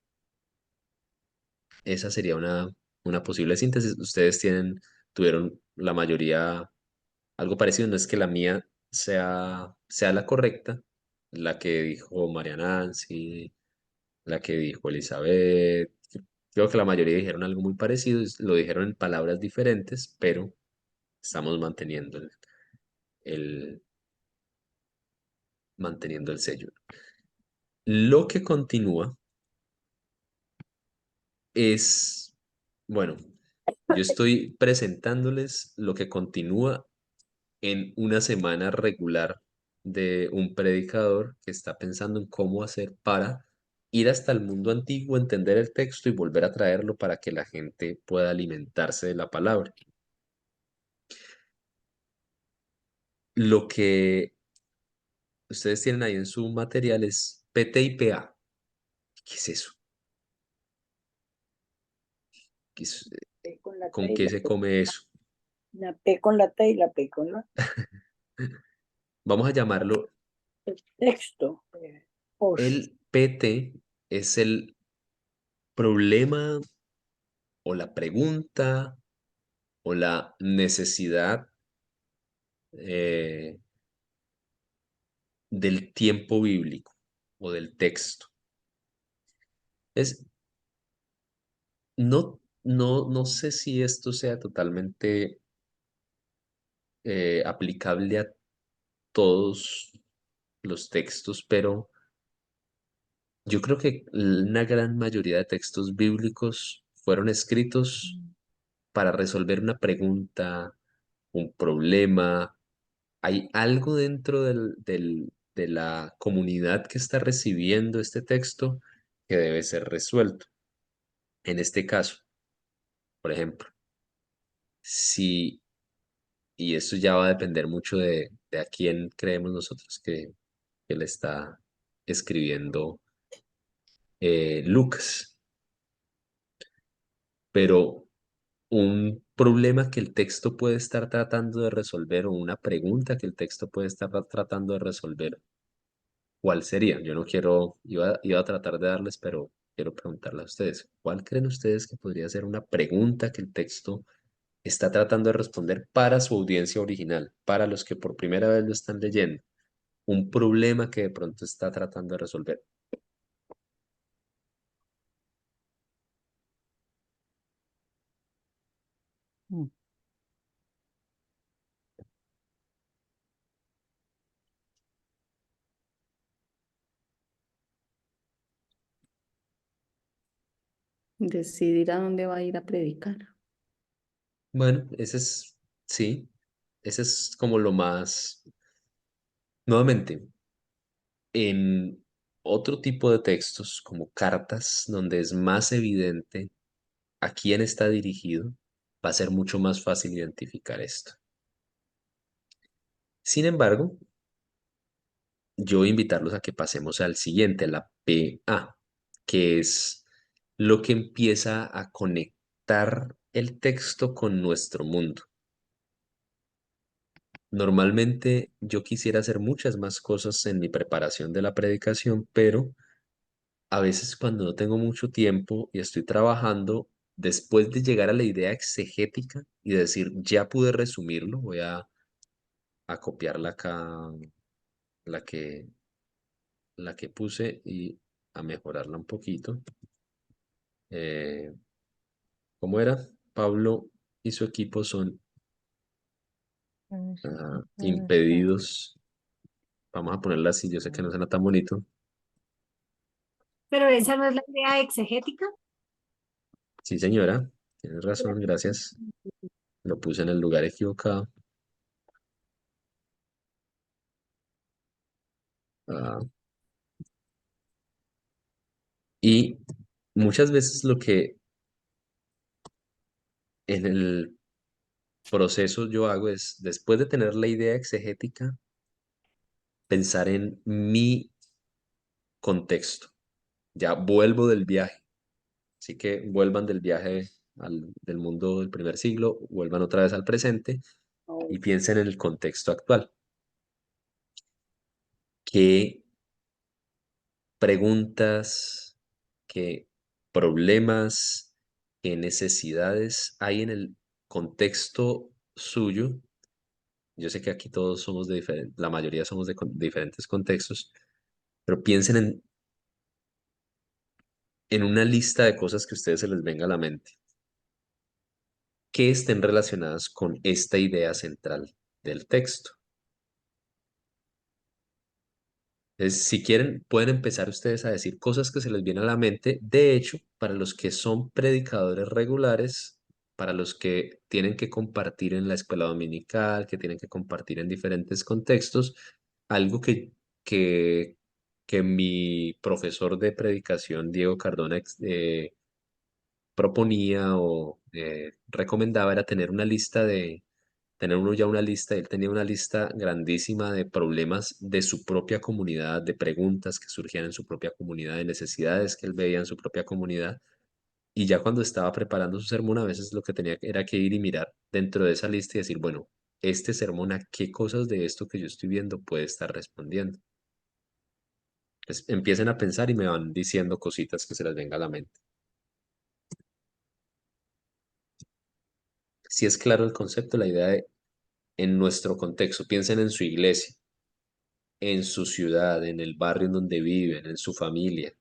Esa sería una posible síntesis. Ustedes tuvieron la mayoría algo parecido, no es que la mía sea la correcta, la que dijo María Nancy, la que dijo Elizabeth. Creo que la mayoría dijeron algo muy parecido, lo dijeron en palabras diferentes, pero estamos el, manteniendo el sello. Lo que continúa es, bueno, yo estoy presentándoles lo que continúa en una semana regular de un predicador que está pensando en cómo hacer para ir hasta el mundo antiguo, entender el texto y volver a traerlo para que la gente pueda alimentarse de la palabra. Lo que ustedes tienen ahí en su material es PT y PA. ¿Qué es eso? ¿Qué es- P con la T ¿Con y qué la se P. come eso? La P con la T y la P con la Vamos a llamarlo, el texto. Post. el PT es el problema o la pregunta o la necesidad eh, del tiempo bíblico o del texto. Es, no sé si esto sea totalmente aplicable a todos los textos, pero yo creo que una gran mayoría de textos bíblicos fueron escritos para resolver una pregunta, un problema. Hay algo dentro de la comunidad que está recibiendo este texto que debe ser resuelto. En este caso, por ejemplo, si, y esto ya va a depender mucho de a quién creemos nosotros que le está escribiendo Lucas, pero un problema que el texto puede estar tratando de resolver o una pregunta que el texto puede estar tratando de resolver, ¿cuál sería? Yo no quiero, iba a tratar de darles, pero quiero preguntarle a ustedes, ¿cuál creen ustedes que podría ser una pregunta que el texto está tratando de responder para su audiencia original, para los que por primera vez lo están leyendo? Un problema que de pronto está tratando de resolver. Mm. Decidir a dónde va a ir a predicar. Bueno, sí, ese es como lo más, nuevamente, en otro tipo de textos, como cartas, donde es más evidente a quién está dirigido, va a ser mucho más fácil identificar esto. Sin embargo, yo voy a invitarlos a que pasemos al siguiente, la PA, que es lo que empieza a conectar el texto con nuestro mundo. Normalmente yo quisiera hacer muchas más cosas en mi preparación de la predicación, pero a veces cuando no tengo mucho tiempo y estoy trabajando, después de llegar a la idea exegética y decir, ya pude resumirlo, voy a copiarla acá, la que la que puse y a mejorarla un poquito. ¿Cómo era? Pablo y su equipo son impedidos. Vamos a ponerla así, yo sé que no suena tan bonito. Pero esa no es la idea exegética. Sí, señora, tienes razón, gracias. Lo puse en el lugar equivocado. Ah, y muchas veces lo que en el proceso yo hago es, después de tener la idea exegética, pensar en mi contexto. Ya vuelvo del viaje. Así que vuelvan del viaje del mundo del primer siglo, vuelvan otra vez al presente y piensen en el contexto actual. ¿Qué preguntas, qué problemas, qué necesidades hay en el contexto suyo? Yo sé que aquí todos somos de diferentes, la mayoría somos de diferentes contextos, pero piensen en una lista de cosas que a ustedes se les venga a la mente, que estén relacionadas con esta idea central del texto. Entonces, si quieren, pueden empezar ustedes a decir cosas que se les vienen a la mente. De hecho, para los que son predicadores regulares, para los que tienen que compartir en la escuela dominical, que tienen que compartir en diferentes contextos, algo que, que mi profesor de predicación, Diego Cardona, proponía o recomendaba era tener una lista tener uno ya una lista, él tenía una lista grandísima de problemas de su propia comunidad, de preguntas que surgían en su propia comunidad, de necesidades que él veía en su propia comunidad. Y ya cuando estaba preparando su sermón, a veces lo que tenía era que ir y mirar dentro de esa lista y decir, bueno, este sermón, ¿a qué cosas de esto que yo estoy viendo puede estar respondiendo? Pues empiecen a pensar y me van diciendo cositas que se les venga a la mente. Si es claro el concepto, la idea de en nuestro contexto, piensen en su iglesia, en su ciudad, en el barrio en donde viven, en su familia.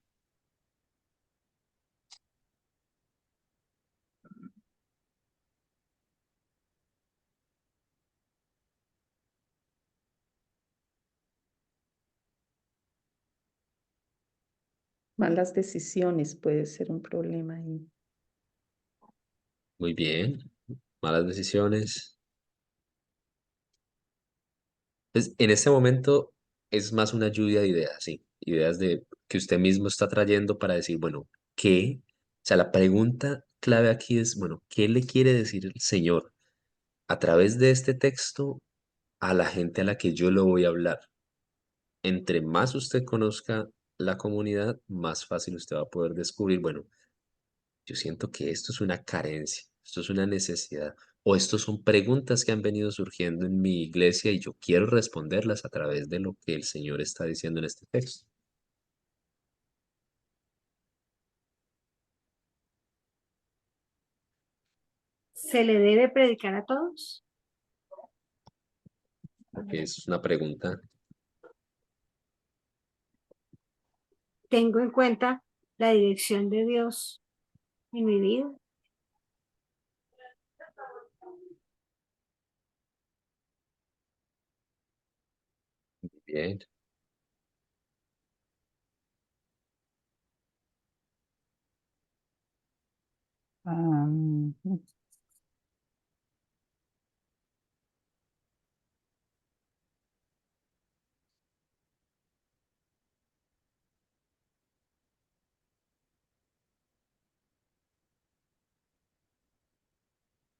Malas decisiones puede ser un problema ahí. Muy bien, malas decisiones. Pues en este momento es más una lluvia de ideas, sí, ideas de que usted mismo está trayendo para decir, bueno, ¿qué? O sea, la pregunta clave aquí es, bueno, ¿qué le quiere decir el Señor a través de este texto a la gente a la que yo le voy a hablar? Entre más usted conozca la comunidad, más fácil usted va a poder descubrir, bueno, yo siento que esto es una carencia, esto es una necesidad, o estos son preguntas que han venido surgiendo en mi iglesia y yo quiero responderlas a través de lo que el Señor está diciendo en este texto. ¿Se le debe predicar a todos? Porque es una pregunta ¿Tengo en cuenta la dirección de Dios en mi vida? bien. Am,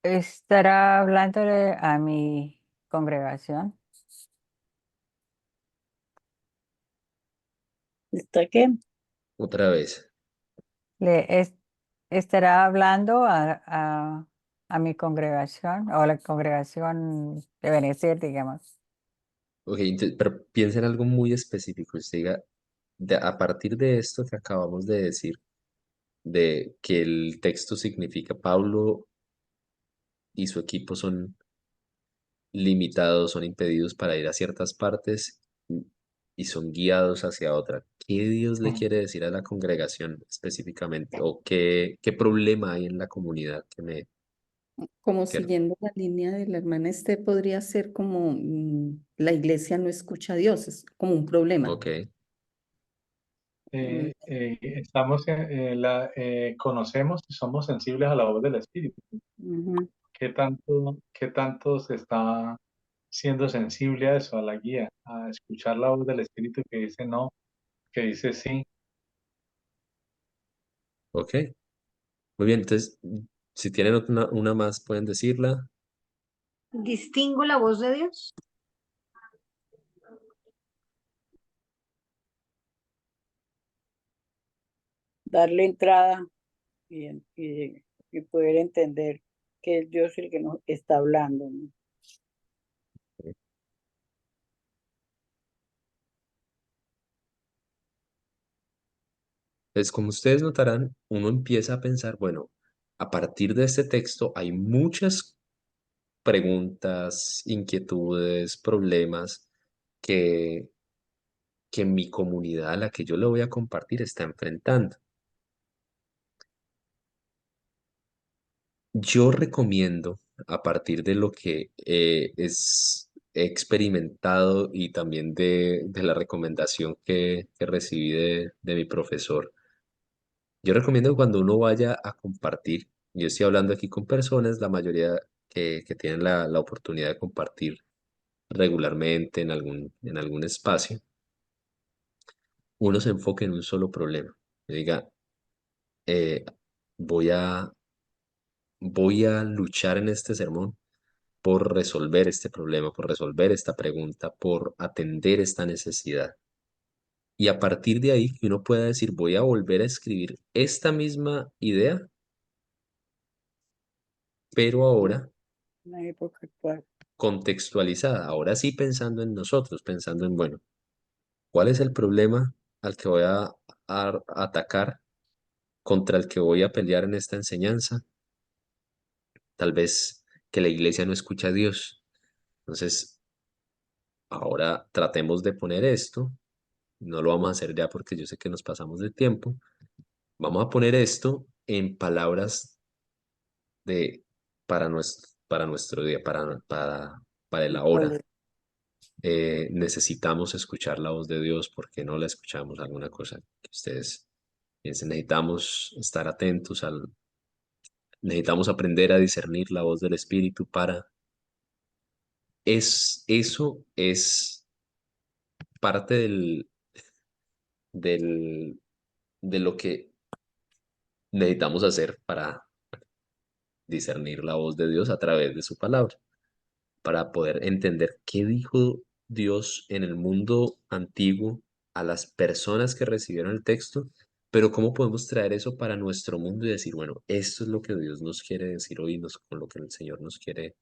¿Estará hablándole a mi congregación? ¿Está qué? Otra vez. ¿Le estará hablando a mi congregación o la congregación de Benecer, digamos? Ok, pero piensa en algo muy específico. Usted diga, a partir de esto que acabamos de decir, de que el texto significa Pablo y su equipo son limitados, son impedidos para ir a ciertas partes. y son guiados hacia otra. ¿Qué Dios le Mm. quiere decir a la congregación específicamente? ¿O qué problema hay en la comunidad Como que, siguiendo la línea de la hermana Esther, podría ser como la iglesia no escucha a Dios, es como un problema. ok, Mm, Conocemos y somos sensibles a la voz del Espíritu? ujú. Qué tanto se está siendo sensible a eso, a la guía, a escuchar la voz del Espíritu que dice no, que dice sí? ok? Muy bien, entonces, si tienen una más, pueden decirla. ¿Distingo la voz de Dios? Darle entrada y poder entender que es Dios el que nos está hablando, ¿no? Entonces, como ustedes notarán, uno empieza a pensar, bueno, a partir de este texto hay muchas preguntas, inquietudes, problemas que, que mi comunidad a la que yo le voy a compartir está enfrentando. Yo recomiendo, a partir de lo que he experimentado y también de la recomendación que recibí de mi profesor, yo recomiendo que cuando uno vaya a compartir, yo estoy hablando aquí con personas, la mayoría que tienen la oportunidad de compartir regularmente en algún espacio, uno se enfoque en un solo problema. Y diga, eh, voy a, voy a luchar en este sermón por resolver este problema, por resolver esta pregunta, por atender esta necesidad. Y a partir de ahí, que uno pueda decir, voy a volver a escribir esta misma idea, pero ahora En la época actual. contextualizada, ahora sí pensando en nosotros, pensando en, bueno, ¿cuál es el problema al que voy a atacar, contra el que voy a pelear en esta enseñanza? Tal vez que la iglesia no escucha a Dios. Entonces, ahora tratemos de poner esto. No lo vamos a hacer ya porque yo sé que nos pasamos de tiempo. Vamos a poner esto en palabras de para nuestro día, para el ahora. Necesitamos escuchar la voz de Dios porque no la escuchamos. Alguna cosa que ustedes piensen. Necesitamos aprender a discernir la voz del Espíritu eso es parte del, de lo que necesitamos hacer para discernir la voz de Dios a través de su palabra, para poder entender qué dijo Dios en el mundo antiguo a las personas que recibieron el texto, pero cómo podemos traer eso para nuestro mundo y decir, bueno, esto es lo que Dios nos quiere decir hoy, con lo que el Señor nos quiere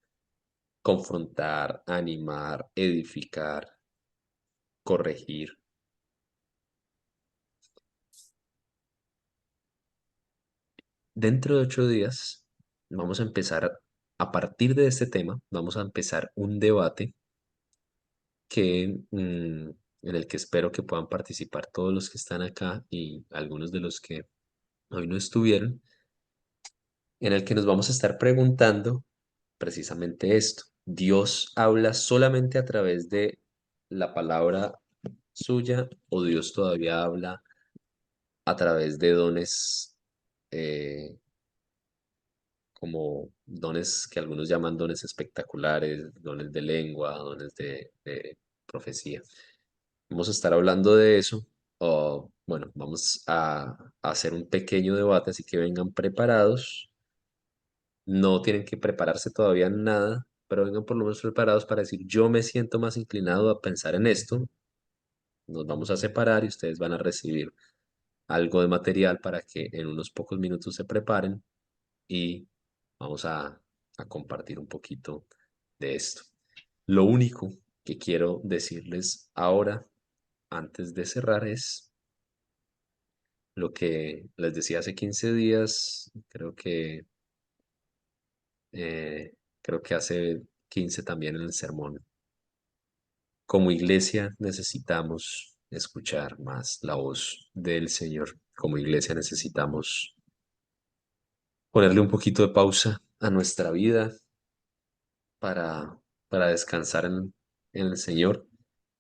confrontar, animar, edificar, corregir. Dentro de 8 días vamos a empezar, a partir de este tema, vamos a empezar un debate en el que espero que puedan participar todos los que están acá y algunos de los que hoy no estuvieron, en el que nos vamos a estar preguntando precisamente esto. ¿Dios habla solamente a través de la palabra suya o Dios todavía habla a través de dones eh, como dones que algunos llaman dones espectaculares, dones de lengua, dones de profecía? Vamos a estar hablando de eso. Bueno, vamos a hacer un pequeño debate, así que vengan preparados. No tienen que prepararse todavía en nada, pero vengan por lo menos preparados para decir, yo me siento más inclinado a pensar en esto. Nos vamos a separar y ustedes van a recibir algo de material para que en unos pocos minutos se preparen y vamos a compartir un poquito de esto. Lo único que quiero decirles ahora, antes de cerrar, es lo que les decía hace 15 días, creo que hace 15 también en el sermón. como iglesia necesitamos escuchar más la voz del Señor. Como iglesia necesitamos ponerle un poquito de pausa a nuestra vida para, para descansar en el Señor,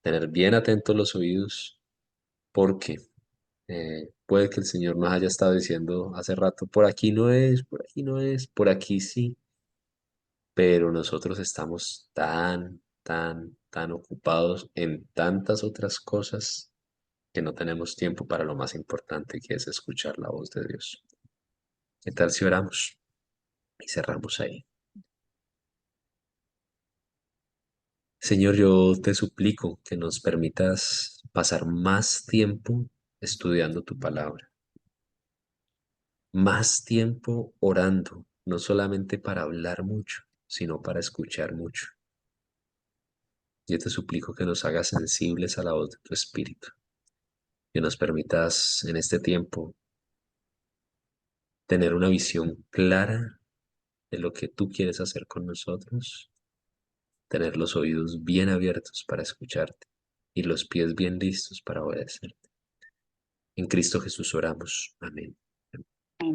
tener bien atentos los oídos, porque puede que el Señor nos haya estado diciendo hace rato, por aquí no es, por aquí no es, por aquí sí, pero nosotros estamos tan ocupados en tantas otras cosas que no tenemos tiempo para lo más importante que es escuchar la voz de Dios. ¿Qué tal si oramos y cerramos ahí? Señor, yo te suplico que nos permitas pasar más tiempo estudiando tu palabra, más tiempo orando, no solamente para hablar mucho, sino para escuchar mucho. Yo te suplico que nos hagas sensibles a la voz de tu Espíritu, que nos permitas en este tiempo tener una visión clara de lo que tú quieres hacer con nosotros, tener los oídos bien abiertos para escucharte y los pies bien listos para obedecerte. En Cristo Jesús oramos. Amén.